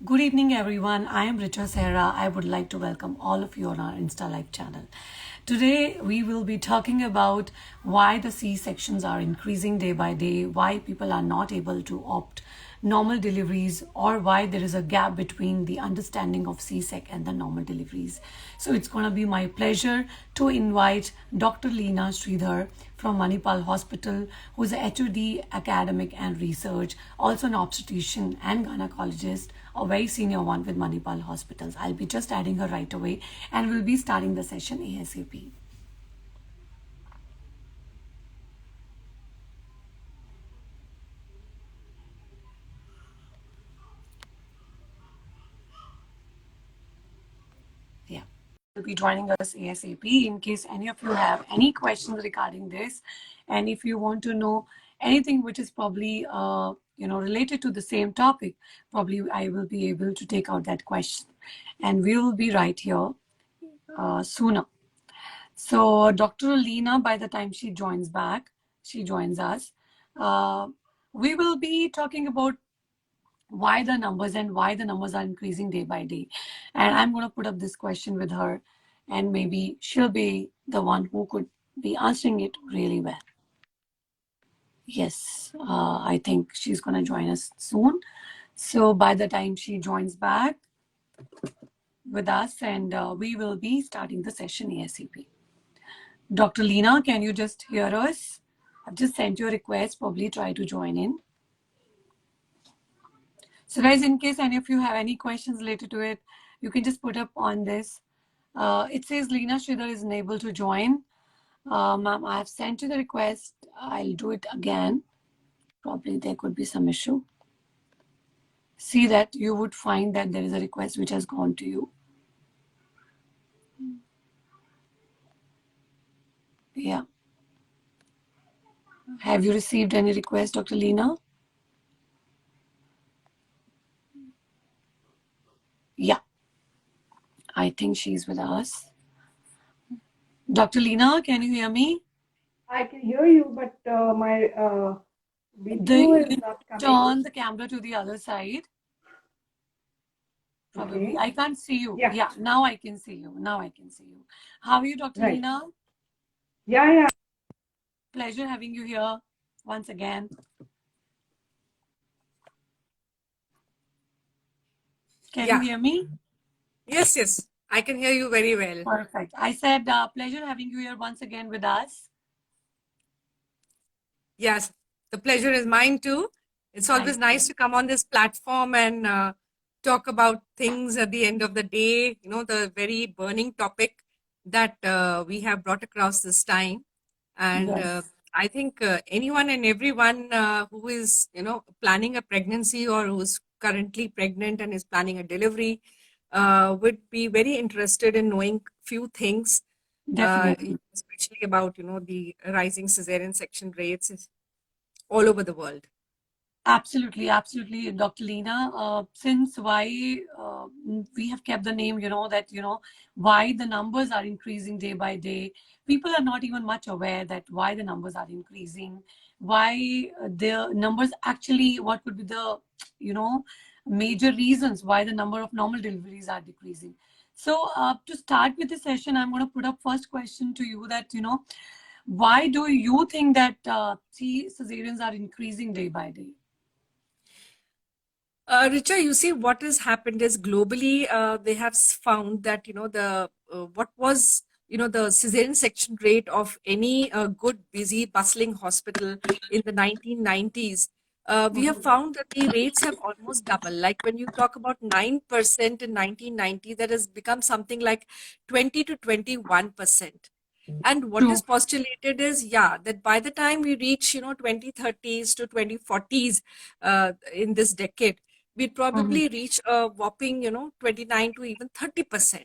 Good evening, everyone. I am Richa Sehra. I would like to welcome all of you on our Insta Live channel. Today, we will be talking about why the C-sections are increasing day by day, why people are not able to opt normal deliveries, or why there is a gap between the understanding of C-sec and the normal deliveries. So it's going to be my pleasure to invite Dr. Leena Sridhar from Manipal Hospital, who is a HOD academic and research, also an obstetrician and gynecologist, a very senior one with Manipal Hospitals. I'll be just adding her right away and we'll be starting the session ASAP. Yeah, will be joining us ASAP. In case any of you have any questions regarding this, and if you want to know anything which is probably related to the same topic, probably I will be able to take out that question, and we will be right here sooner. So Dr. Leena, by the time she joins us, uh, we will be talking about why the numbers and why the numbers are increasing day by day. And I'm going to put up this question with her, and maybe she'll be the one who could be answering it really well. Yes, I think she's going to join us soon. So by the time she joins back with us, and we will be starting the session ASAP. Dr. Leena, can you just hear us? I've just sent you a request. Probably try to join in. So guys, in case any of you have any questions related to it, you can just put up on this. It says Leena Sridhar is unable to join. Ma'am, I have sent you the request. I'll do it again. Probably there could be some issue. See that you would find that there is a request which has gone to you. Yeah. Have you received any request, Dr. Leena? Yeah. I think she's with us. Dr. Leena, can you hear me? I can hear you, but my video is not coming. Turn the camera to the other side. Probably. Okay. I can't see you. Yeah. Yeah, now I can see you. Now I can see you. How are you, Dr. Right. Leena? Yeah. Pleasure having you here once again. Can you hear me? Yes. I can hear you very well. Perfect. I said pleasure having you here once again with us. Yes, the pleasure is mine too. It's always nice to come on this platform and talk about things at the end of the day, the very burning topic that we have brought across this time. And Yes. I think anyone and everyone who is, planning a pregnancy or who's currently pregnant and is planning a delivery would be very interested in knowing few things, Definitely. especially about, the rising cesarean section rates all over the world. Absolutely, Dr. Leena. Since why we have kept the name, why the numbers are increasing day by day. People are not even much aware that why the numbers are increasing, why the numbers actually, what would be the, major reasons why the number of normal deliveries are decreasing. So to start with the session, I'm going to put up first question to you that, why do you think that cesareans are increasing day by day? Richa, you see, what has happened is globally, they have found that, what was, the cesarean section rate of any good, busy, bustling hospital in the 1990s. We have found that the rates have almost doubled. Like when you talk about 9% in 1990, that has become something like 20 to 21%. And what is postulated is, that by the time we reach, 2030s to 2040s in this decade, we'd probably reach a whopping, 29 to even 30%.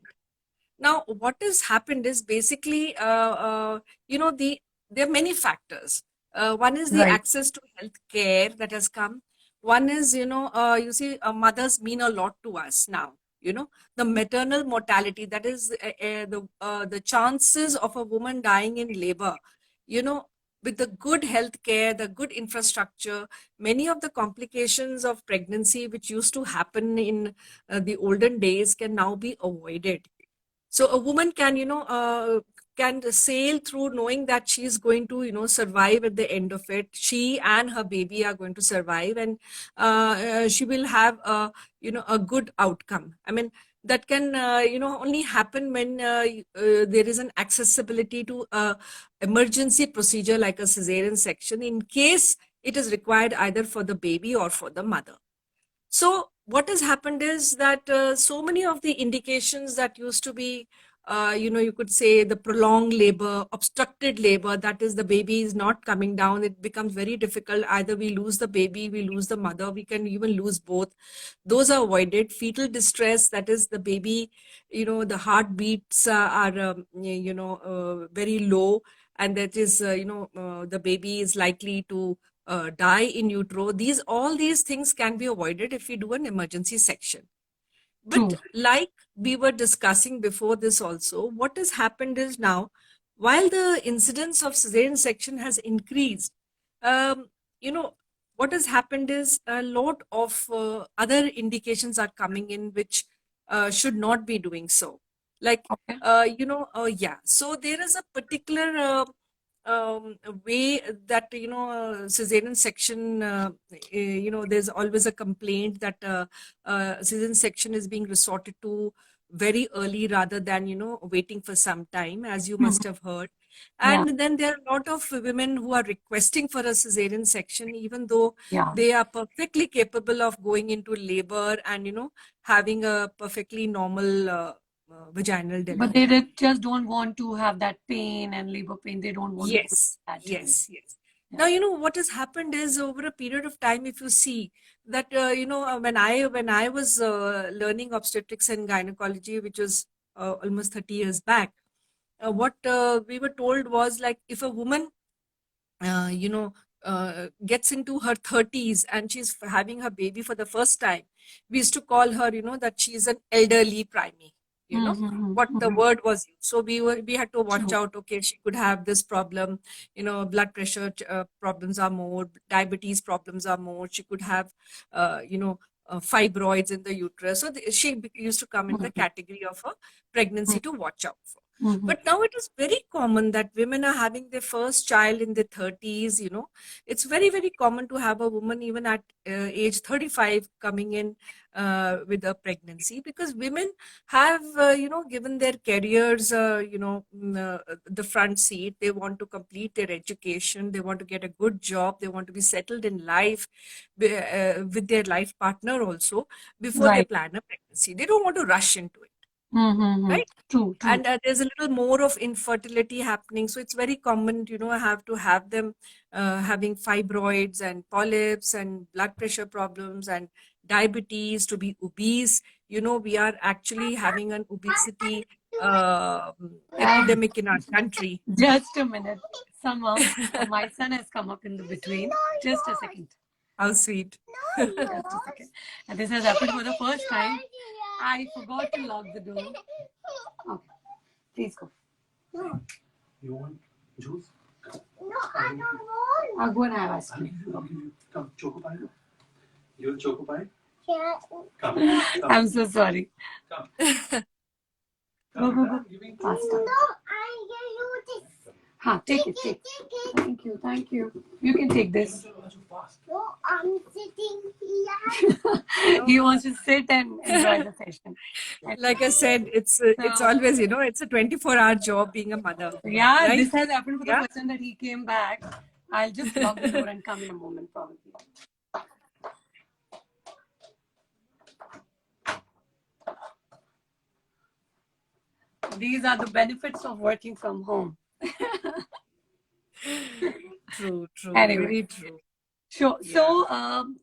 Now, what has happened is basically, there are many factors. One is the access to health care that has come. One is, you see, mothers mean a lot to us now. The maternal mortality, that is the chances of a woman dying in labor, with the good health care, the good infrastructure, many of the complications of pregnancy, which used to happen in the olden days, can now be avoided. So a woman can, can sail through knowing that she is going to, survive at the end of it. She and her baby are going to survive, and she will have a good outcome. I mean, that can, only happen when there is an accessibility to a emergency procedure like a cesarean section in case it is required either for the baby or for the mother. So what has happened is that so many of the indications that used to be, you could say the prolonged labor, obstructed labor, that is the baby is not coming down, it becomes very difficult. Either we lose the baby, we lose the mother, we can even lose both. Those are avoided. Fetal distress, that is the baby, the heartbeats are, very low. And that is, the baby is likely to die in utero. All these things can be avoided if we do an emergency section. True. But like we were discussing before this also, what has happened is now, while the incidence of cesarean section has increased, um, what has happened is a lot of other indications are coming in which should not be doing so. Like, Okay. yeah. So there is a particular way that, cesarean section, there's always a complaint that cesarean section is being resorted to very early rather than, waiting for some time, as you must Mhm. have heard. Yeah. And then there are a lot of women who are requesting for a cesarean section, even though Yeah. they are perfectly capable of going into labor and, having a perfectly normal vaginal But they delivery. just don't want to have that pain and labor pain. They don't want to go Yes, through that journey. yes. Yeah. Now, what has happened is over a period of time, if you see that, when I was learning obstetrics and gynecology, which was almost 30 years back, what we were told was like, if a woman uh, you know, gets into her 30s and she's having her baby for the first time, we used to call her, that she's an elderly primate, what the Mm-hmm. word was used. So we had to watch True. out, okay, she could have this problem, blood pressure problems are more, diabetes problems are more, she could have, fibroids in the uterus. So she used to come in the Mm-hmm. category of a pregnancy to watch out for. Mm-hmm. But now it is very common that women are having their first child in their 30s. It's very, very common to have a woman even at age 35 coming in with a pregnancy, because women have, given their careers, the front seat. They want to complete their education. They want to get a good job. They want to be settled in life with their life partner also before they Right. plan a pregnancy. They don't want to rush into it, Mm-hmm. right? True. True. And there's a little more of infertility happening, so it's very common, have to have them having fibroids and polyps and blood pressure problems and diabetes, to be obese. We are actually having an obesity And epidemic in our country. just a minute. Somehow, my son has come up in the between. Just a second. How sweet. Just a second. And this has happened for the first time. I forgot to lock the door. Okay. Please go. You want juice? No, I don't want. I'll go and have ice I'll cream. give you. Come, choco pie. You want choco pie? Yeah. Come. I'm so sorry. Come. Go, go, go. I'm giving Faster. No, I give you this. Ha, take it, take. Thank you, thank you. You can take this. fast. No, I'm sitting here. He wants to sit and enjoy the session. And Like I said, it's so, always, it's a 24-hour job being a mother, yeah, right? this has happened for the Yeah. first time that he came back. I'll just lock the door and come in a moment, probably. These are the benefits of working from home. True, Anyway. very true. Sure. Yeah. So,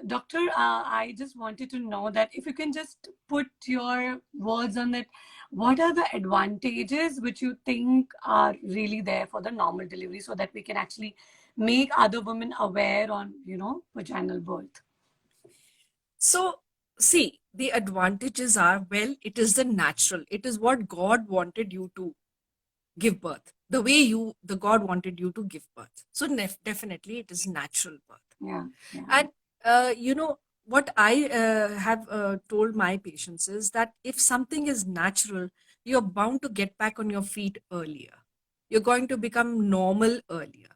Doctor, I just wanted to know that if you can just put your words on it, what are the advantages which you think are really there for the normal delivery so that we can actually make other women aware on, vaginal birth? So, see, the advantages are, well, it is the natural. It is what God wanted you to give birth. the way the God wanted you to give birth. So definitely it is natural birth. Yeah. Yeah. And what I have told my patients is that if something is natural, you're bound to get back on your feet earlier. You're going to become normal earlier.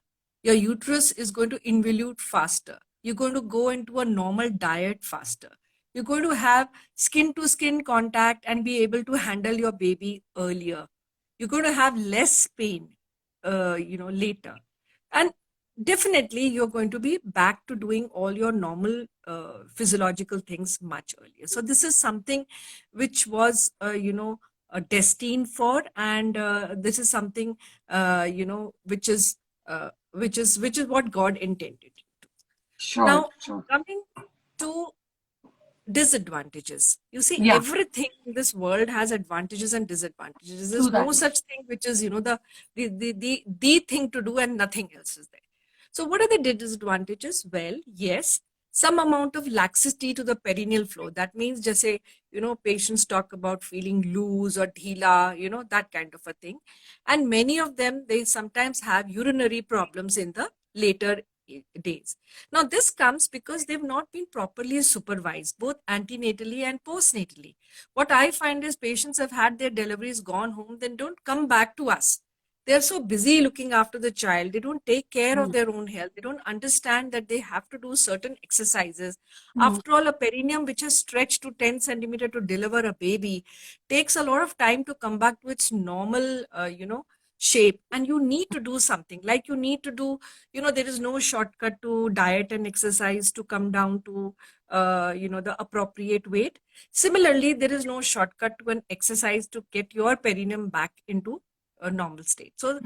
Your uterus is going to involute faster. You're going to go into a normal diet faster. You're going to have skin to skin contact and be able to handle your baby earlier. You're going to have less pain, later. And definitely you're going to be back to doing all your normal physiological things much earlier. So this is something which was destined for, and this is something which is what God intended. Sure. Now, Sure. coming to disadvantages. You see, Yeah. everything in this world has advantages and disadvantages. True There's that. no such thing which is, the thing to do and nothing else is there. So what are the disadvantages? Well, yes, some amount of laxity to the perineal flow. That means just say, patients talk about feeling loose or dhila, that kind of a thing. And many of them, they sometimes have urinary problems in the later days. Now, this comes because they've not been properly supervised, both antenatally and postnatally. What I find is patients have had their deliveries, gone home, then don't come back to us. They're so busy looking after the child. They don't take care of their own health. They don't understand that they have to do certain exercises. After all, a perineum which has stretched to 10 centimeter to deliver a baby takes a lot of time to come back to its normal, shape. And you need to do something, like you need to do, there is no shortcut to diet and exercise to come down to the appropriate weight. Similarly, there is no shortcut to an exercise to get your perineum back into a normal state. So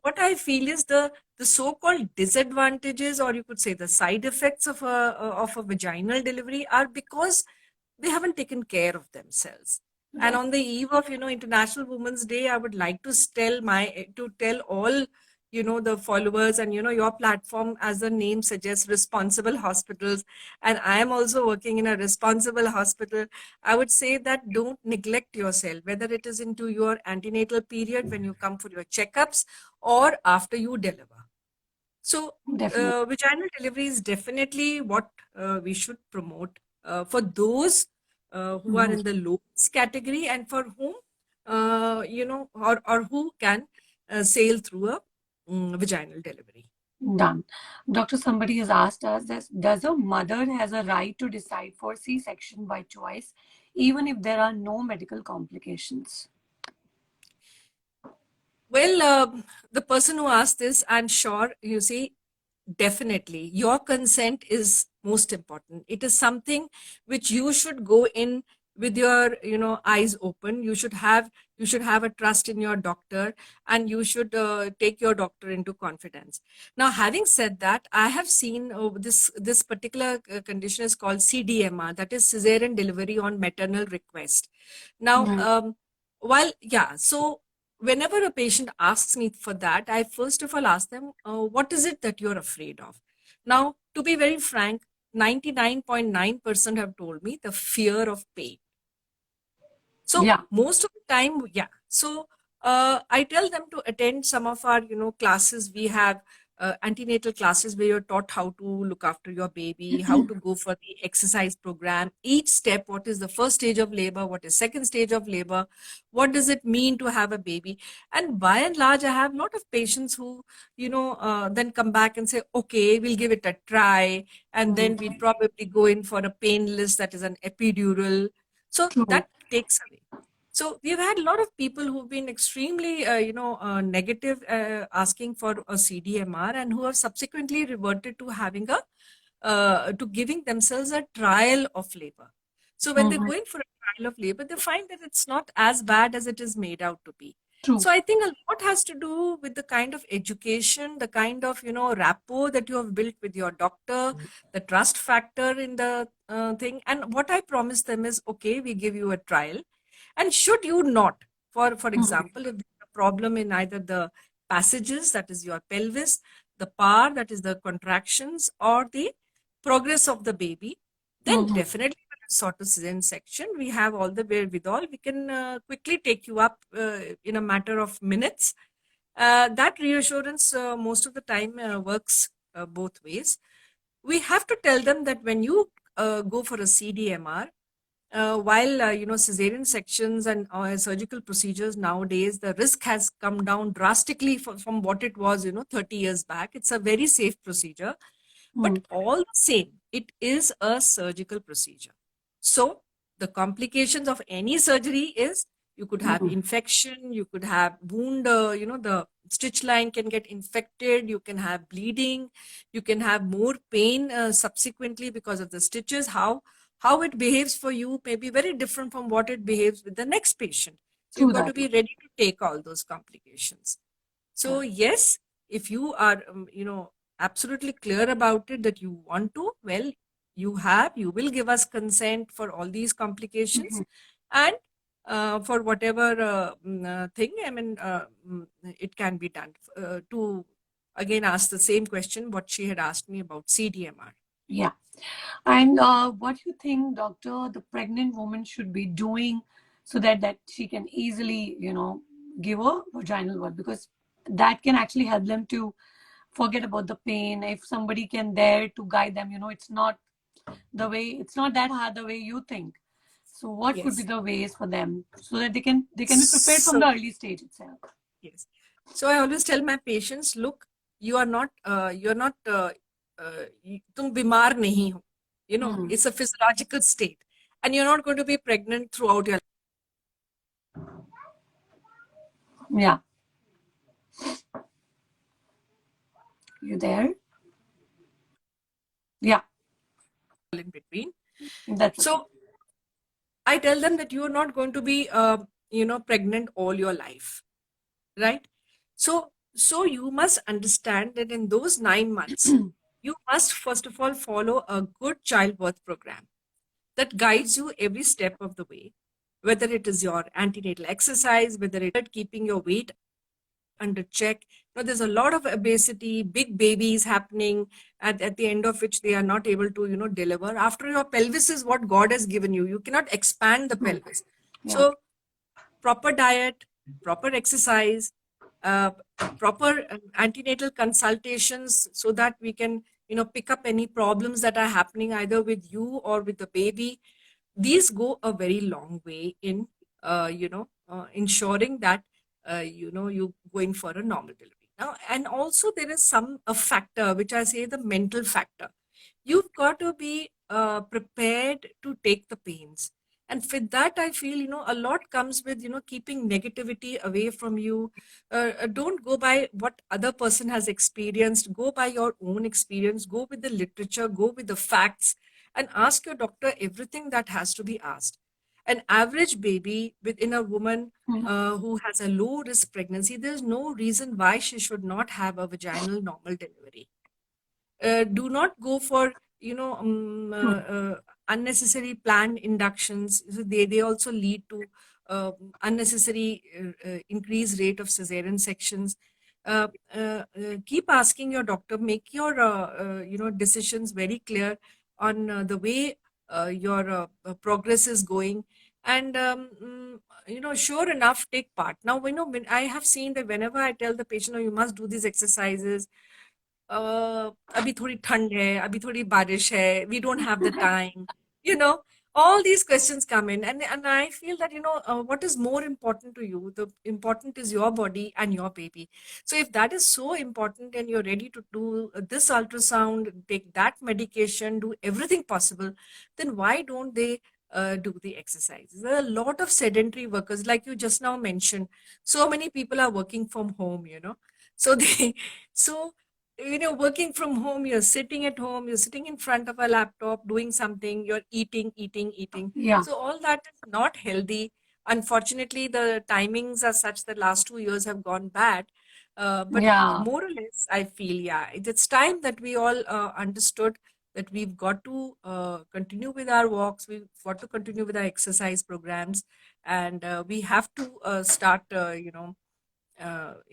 what I feel is the so-called disadvantages, or you could say the side effects of a vaginal delivery, are because they haven't taken care of themselves. And on the eve of International Women's Day, I would like to tell all the followers and your platform, as the name suggests, responsible hospitals, and I am also working in a responsible hospital. I would say that don't neglect yourself, whether it is into your antenatal period when you come for your checkups or after you deliver. So Definitely. vaginal delivery is definitely what we should promote for those who are in the lowest category, and for whom or who can sail through a vaginal delivery. Done. Doctor, somebody has asked us this, does a mother has a right to decide for C-section by choice, even if there are no medical complications? Well, the person who asked this, I'm sure, definitely your consent is most important. It is something which you should go in with your eyes open. You should have a trust in your doctor, and you should take your doctor into confidence. Now, having said that, I have seen this particular condition is called CDMR, that is Caesarean delivery on maternal request. Now, Right. so whenever a patient asks me for that, I first of all ask them, what is it that you're afraid of? Now, to be very frank, 99.9% have told me the fear of pain. So Yeah. most of the time, yeah. So I tell them to attend some of our, classes. We have antenatal classes where you're taught how to look after your baby, how to go for the exercise program, each step, what is the first stage of labor, what is second stage of labor, what does it mean to have a baby. And by and large, I have a lot of patients who, then come back and say, okay, we'll give it a try. And then we'll probably go in for a painless, that is an epidural. So True. that takes away. So we've had a lot of people who've been extremely, negative, asking for a CDMR, and who have subsequently reverted to having to giving themselves a trial of labor. So when they go in for a trial of labor, they find that it's not as bad as it is made out to be. True. So I think a lot has to do with the kind of education, the kind of rapport that you have built with your doctor, the trust factor in the thing. And what I promise them is, okay, we give you a trial, and should you not, for example, if there's a problem in either the passages, that is your pelvis, the power, that is the contractions, or the progress of the baby, then definitely when it's sort of cesarean section, we have all the wherewithal. We can quickly take you up in a matter of minutes, That reassurance most of the time works both ways. We have to tell them that when you go for a CDMR, while cesarean sections and surgical procedures nowadays, the risk has come down drastically from what it was 30 years back. It's a very safe procedure, but all the same, it is a surgical procedure. So the complications of any surgery is you could have infection, you could have wound, the stitch line can get infected, you can have bleeding, you can have more pain subsequently because of the stitches. How it behaves for you may be very different from what it behaves with the next patient. So True you've got to that. be ready to take all those complications. So yes, if you are, absolutely clear about it that you want to, well, you will give us consent for all these complications, and for whatever thing, I mean, it can be done. To again ask the same question, what she had asked me about CDMR. Yeah. And what do you think, doctor, the pregnant woman should be doing so that she can easily, give a vaginal birth? Because that can actually help them to forget about the pain. If somebody can there to guide them, it's not that hard the way you think. So what could be Yes. the ways for them so that they can be prepared from So the early stage itself? yes. So I always tell my patients, look, you're not, तुम बीमार नहीं हो. It's a physiological state. And you're not going to be pregnant throughout your Yeah. You there? Yeah. life in between. That's okay. So I tell them that you're not going to be, pregnant all your life, right? So you must understand that in those 9 months, you must first of all follow a good childbirth program that guides you every step of the way, whether it is your antenatal exercise, whether it's keeping your weight under check. There's a lot of obesity, big babies happening at the end of which they are not able to, deliver. After your pelvis is what God has given you. You cannot expand the pelvis. Yeah. So proper diet, proper exercise, uh, proper antenatal consultations so that we can, pick up any problems that are happening either with you or with the baby. These go a very long way in, ensuring that, you going for a normal delivery. Now, and also there is a factor, which I say the mental factor. You've got to be prepared to take the pains. And with that, I feel, a lot comes with, keeping negativity away from you. Don't go by what other person has experienced. Go by your own experience. Go with the literature. Go with the facts and ask your doctor everything that has to be asked. An average baby within a woman who has a low risk pregnancy, there's no reason why she should not have a vaginal normal delivery. Do not go for unnecessary planned inductions. So they also lead to unnecessary increased rate of cesarean sections. Keep asking your doctor, make your decisions very clear on the way your progress is going, and sure enough, take part. Now, when I have seen that whenever I tell the patient, oh, you must do these exercises, अभी थोड़ी ठंड है, अभी थोड़ी बारिश है, we don't have the time, you know, all these questions come in, and I feel that, what is more important to you? The important is your body and your baby. So if that is so important and you're ready to do this ultrasound, take that medication, do everything possible, then why don't they do the exercises? There are a lot of sedentary workers, like you just now mentioned. So many people are working from home, so they so working from home, you're sitting at home, you're sitting in front of a laptop doing something, you're eating. Yeah. So all that is not healthy. Unfortunately, the timings are such that last 2 years have gone bad. But Yeah. more or less, I feel, yeah, it's time that we all understood that we've got to continue with our walks, we've got to continue with our exercise programs, and we have to start,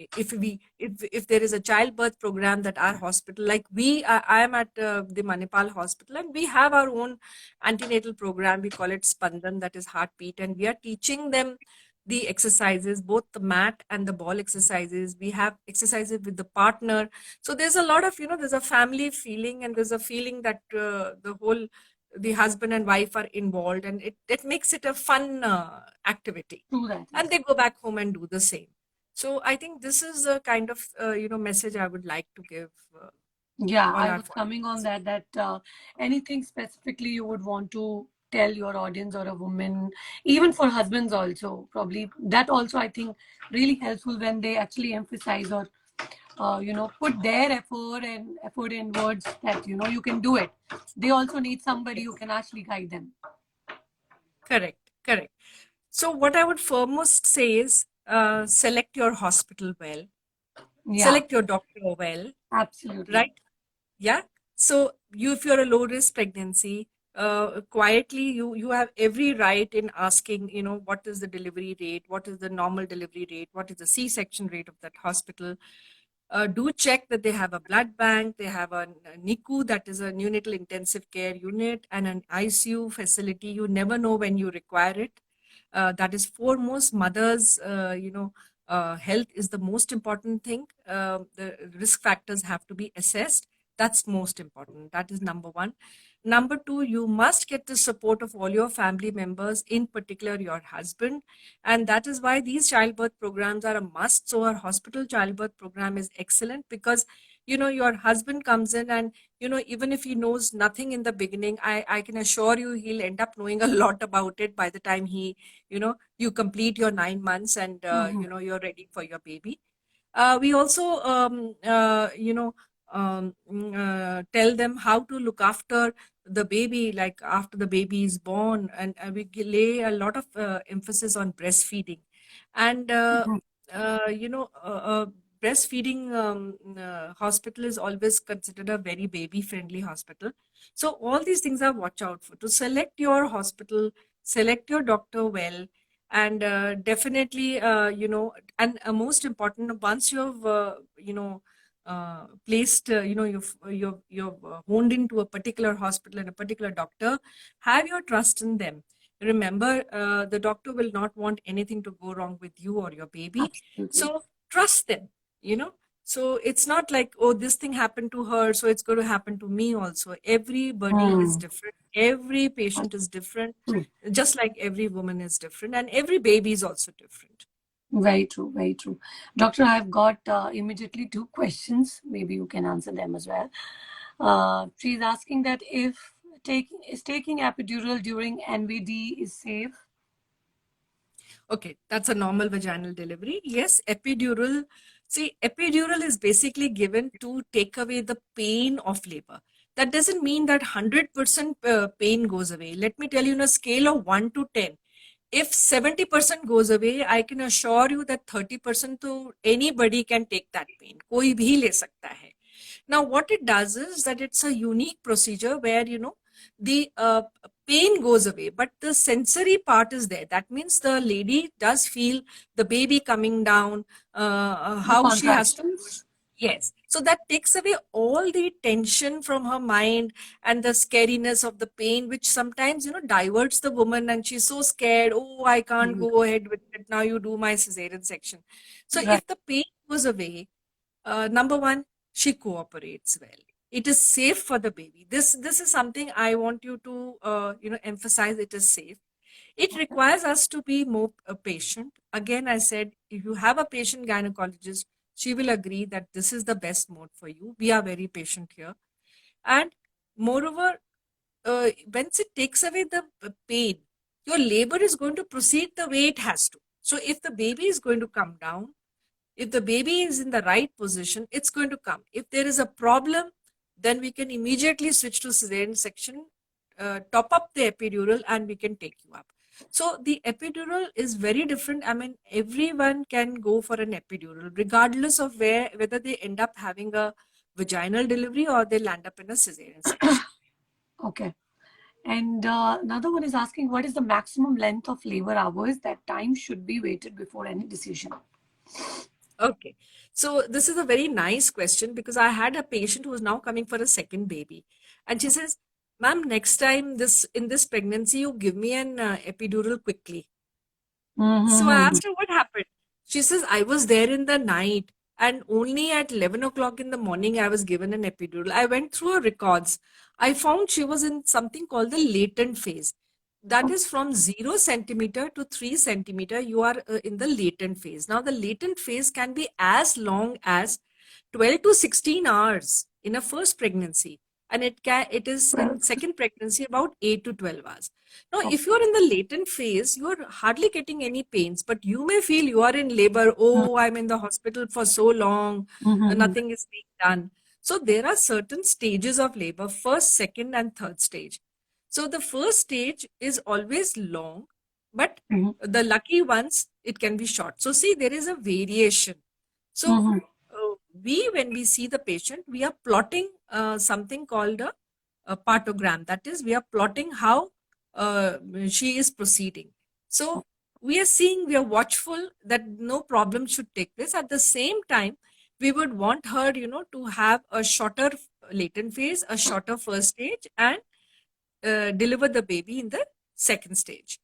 if there is a childbirth program that our hospital, like I am at the Manipal hospital, and we have our own antenatal program. We call it Spandan, that is heartbeat, and we are teaching them the exercises, both the mat and the ball exercises. We have exercises with the partner. So there's a lot of, there's a family feeling, and there's a feeling that the husband and wife are involved, and it makes it a fun activity. True that. And they go back home and do the same. So I think this is a kind of, message I would like to give Yeah, all I our was coming on followers. that anything specifically you would want to tell your audience or a woman, even for husbands also, probably that also I think really helpful when they actually emphasize or put their effort in words that you can do it. They also need somebody who Yes. can actually guide them. Correct, correct. So what I would foremost say is select your hospital well, Yeah, select your doctor well, absolutely. right? Yeah. So if you're a low risk pregnancy, quietly you have every right in asking, what is the delivery rate, what is the normal delivery rate, what is the C-section rate of that hospital. Do check that they have a blood bank, they have a NICU, that is a neonatal intensive care unit, and an ICU facility. You never know when you require it. That is foremost. Mothers, health is the most important thing. The risk factors have to be assessed. That's most important. That is number one. Number two, you must get the support of all your family members, in particular your husband. And that is why these childbirth programs are a must. So our hospital childbirth program is excellent because, your husband comes in and, even if he knows nothing in the beginning, I can assure you he'll end up knowing a lot about it by the time you complete your 9 months and, Mhm. you're ready for your baby. We also, tell them how to look after the baby, like after the baby is born, and lay a lot of emphasis on breastfeeding. And, Mhm. breastfeeding hospital is always considered a very baby friendly hospital. So all these things are watch out for. To select your hospital, select your doctor well, and definitely, and most important, once you've placed, you've honed into a particular hospital and a particular doctor, have your trust in them. Remember, the doctor will not want anything to go wrong with you or your baby. Absolutely. So trust them, so it's not like, oh, this thing happened to her, so it's going to happen to me also. Everybody is Hmm. different, every patient is different, just like every woman is different, and every baby is also different. Very true, very true. Doctor, I've got immediately two questions. Maybe you can answer them as well. She's asking that if taking epidural during NVD is safe. Okay, that's a normal vaginal delivery. Yes, epidural. See, epidural is basically given to take away the pain of labor. That doesn't mean that 100% pain goes away. Let me tell you, on a scale of 1 to 10, if 70% goes away, I can assure you that 30% to anybody can take that pain. कोई भी ले सकता है. Now, what it does is that it's a unique procedure where, the pain goes away, but the sensory part is there. That means the lady does feel the baby coming down, The how she has to push. contractions? Yes. So that takes away all the tension from her mind and the scariness of the pain, which sometimes, diverts the woman, and she's so scared. Oh, I can't Mhm. go ahead with it. Now you do my cesarean section. So Right. if the pain goes away, number one, she cooperates well. It is safe for the baby. This is something I want you to emphasize. It is safe. It requires us to be more patient. Again, I said, if you have a patient gynecologist, she will agree that this is the best mode for you. We are very patient here. And moreover, once it takes away the pain, your labor is going to proceed the way it has to. So if the baby is going to come down, if the baby is in the right position, it's going to come. If there is a problem, then we can immediately switch to cesarean section, top up the epidural, and we can take you up. So the epidural is very different. I mean, everyone can go for an epidural, regardless of whether they end up having a vaginal delivery or they land up in a cesarean section. Okay. And another one is asking, what is the maximum length of labor hours that time should be waited before any decision? Okay. So this is a very nice question because I had a patient who is now coming for a second baby. And she says, ma'am, next time in this pregnancy, you give me an epidural quickly. So I Mm-hmm. asked her what happened. She says, I was there in the night and only at 11 o'clock in the morning I was given an epidural. I went through her records. I found she was in something called the latent phase. That is from 0 centimeter to 3 centimeter, you are in the latent phase. Now, the latent phase can be as long as 12 to 16 hours in a first pregnancy. And it is in second pregnancy about 8 to 12 hours. Now, if you're in the latent phase, you're hardly getting any pains, but you may feel you are in labor. Oh, I'm in the hospital for so long, Mm-hmm. nothing is being done. So there are certain stages of labor, first, second, and third stage. So the first stage is always long, but the lucky ones, it can be short. So see, there is a variation. So Mm-hmm. when we see the patient, we are plotting something called a partogram. That is, we are plotting how she is proceeding. So we are watchful that no problem should take place. At the same time, we would want her, to have a shorter latent phase, a shorter first stage, and deliver the baby in the second stage.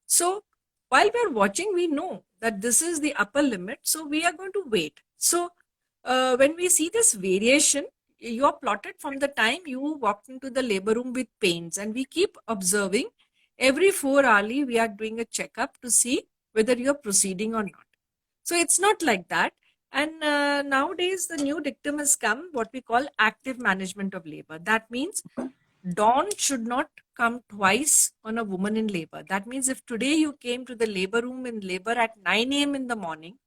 So while we're watching, we know that this is the upper limit. So we are going to wait. So when we see this variation, you are plotted from the time you walked into the labor room with pains, and we keep observing. Every 4 hourly, we are doing a checkup to see whether you are proceeding or not. So it's not like that. And nowadays, the new dictum has come, what we call active management of labor. That means dawn should not come twice on a woman in labor. That means if today you came to the labor room in labor at 9 a.m. in the morning,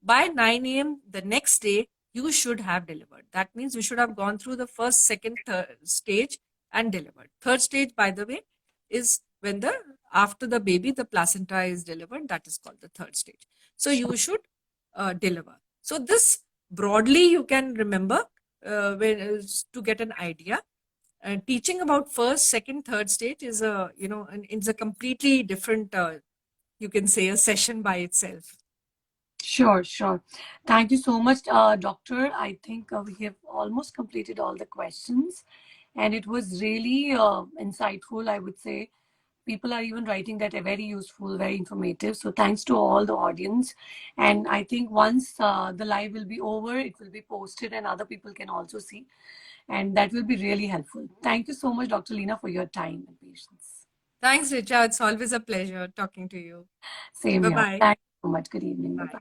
by 9 a.m. the next day, you should have delivered. That means you should have gone through the first, second, third stage and delivered. Third stage, by the way, is when after the baby, the placenta is delivered. That is called the third stage. So you should deliver. So this broadly you can remember to get an idea. Teaching about first, second, third stage is it's a completely different, you can say, a session by itself. Sure, sure. Thank you so much, Doctor. I think we have almost completed all the questions, and it was really insightful, I would say. People are even writing that are very useful, very informative. So thanks to all the audience. And I think once the live will be over, it will be posted and other people can also see. And that will be really helpful. Thank you so much, Dr. Lina, for your time and patience. Thanks, Richa. It's always a pleasure talking to you. Same here. Bye-bye. Thank you so much. Good evening. Bye. Bye-bye.